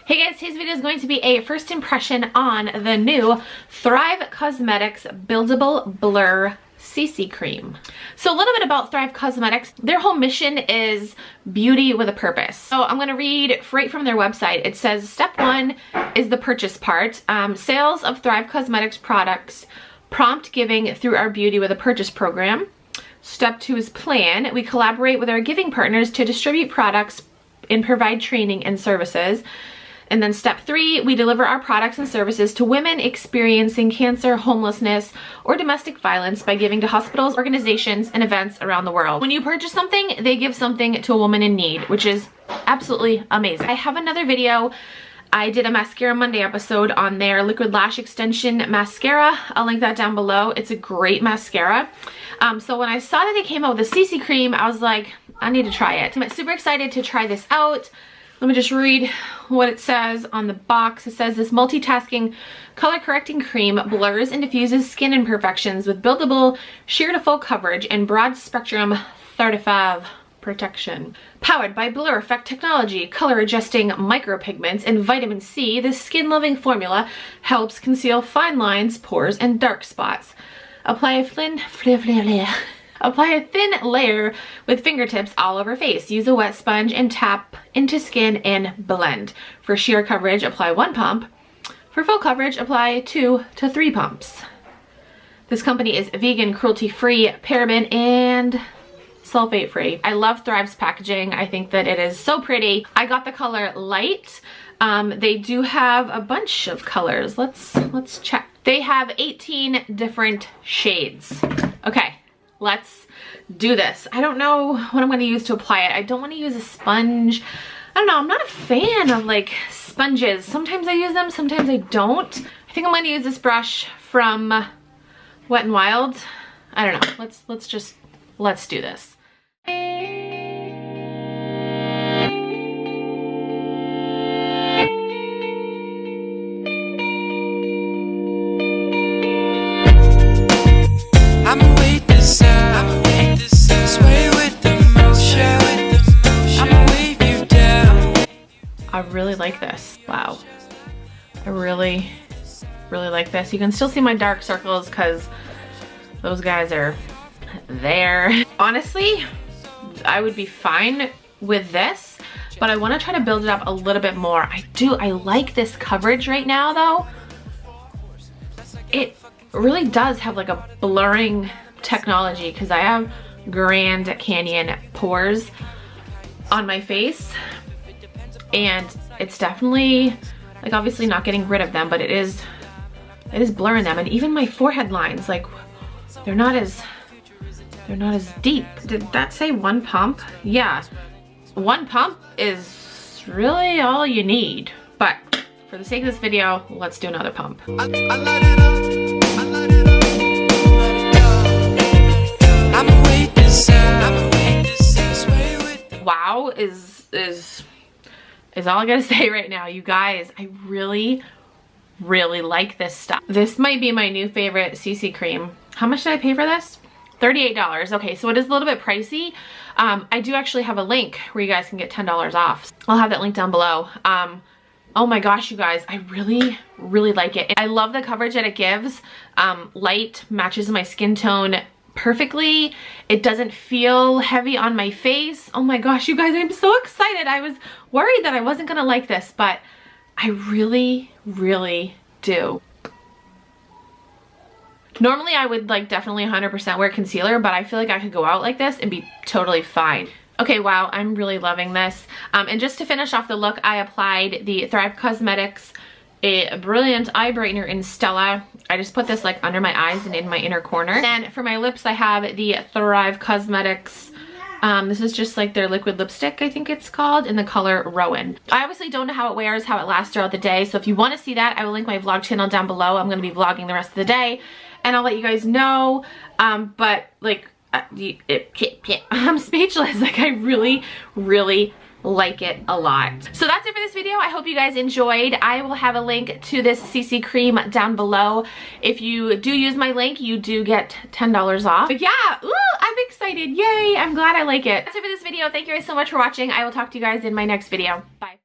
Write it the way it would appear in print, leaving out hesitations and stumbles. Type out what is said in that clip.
Hey guys, today's video is going to be a first impression on the new Thrive Causemetics Buildable Blur CC Cream. So a little bit about Thrive Causemetics. Their whole mission is beauty with a purpose. So I'm going to read right from their website. It says, step 1 is the purchase part. Sales of Thrive Causemetics products prompt giving through our Beauty with a Purchase program. Step 2 is plan. We collaborate with our giving partners to distribute products and provide training and services. And then step 3, we deliver our products and services to women experiencing cancer, homelessness, or domestic violence by giving to hospitals, organizations, and events around the world. When you purchase something, they give something to a woman in need, which is absolutely amazing. I have another video. I did a Mascara Monday episode on their Liquid Lash Extension Mascara. I'll link that down below. It's a great mascara. So when I saw that they came out with a CC cream, I was like, I need to try it. I'm super excited to try this out. Let me just read what it says on the box. It says this multitasking color correcting cream blurs and diffuses skin imperfections with buildable sheer to full coverage and broad spectrum 35 protection. Powered by Blur Effect technology, color adjusting micropigments, and vitamin C, this skin loving formula helps conceal fine lines, pores, and dark spots. Apply a thin layer with fingertips all over face. Use a wet sponge and tap into skin and blend. For sheer coverage, apply 1 pump. For full coverage, apply 2 to 3 pumps. This company is vegan, cruelty-free, paraben, and sulfate-free. I love Thrive's packaging. I think that it is so pretty. I got the color light. They do have a bunch of colors. Let's check. They have 18 different shades. Okay. Let's do this. I don't know what I'm going to use to apply it. I don't want to use a sponge. I don't know. I'm not a fan of like sponges. Sometimes I use them, sometimes I don't. I think I'm going to use this brush from Wet n Wild. I don't know. Let's do this. I really like this. Wow. I really like this. You can still see my dark circles because those guys are there. Honestly, I would be fine with this, but I want to try to build it up a little bit more. I like this coverage right now though. It really does have like a blurring technology because I have Grand Canyon pores on my face. And it's definitely, like, obviously not getting rid of them, but it is blurring them. And even my forehead lines, like, they're not as deep. Did that say 1 pump? Yeah, 1 pump is really all you need. But for the sake of this video, let's do another pump. Wow is all I gotta say right now. You guys, I really like this stuff. This might be my new favorite CC cream. How much did I pay for this? $38. Okay, so it is a little bit pricey. I do actually have a link where you guys can get $10 off. I'll have that link down below. Oh my gosh, you guys, I really like it. I love the coverage that it gives. Light matches my skin tone perfectly. It doesn't feel heavy on my face. Oh my gosh, you guys, I'm so excited. I was worried that I wasn't gonna like this, but I really do. Normally I would like definitely 100% wear concealer, but I feel like I could go out like this and be totally fine. Okay, wow, I'm really loving this. And just to finish off the look, I applied the Thrive Causemetics a Brilliant Eye Brightener in Stella. I just put this like under my eyes and in my inner corner. And for my lips, I have the Thrive Causemetics. This is just like their liquid lipstick, I think it's called, in the color Rowan. I obviously don't know how it wears, how it lasts throughout the day. So if you want to see that, I will link my vlog channel down below. I'm going to be vlogging the rest of the day and I'll let you guys know. But like, I'm speechless. Like, I really like it a lot. So that's it for this video. I hope you guys enjoyed. I will have a link to this CC cream down below. If you do use my link, you do get $10 off. But yeah, ooh, I'm excited. Yay, I'm glad I like it. That's it for this video. Thank you guys so much for watching. I will talk to you guys in my next video. Bye.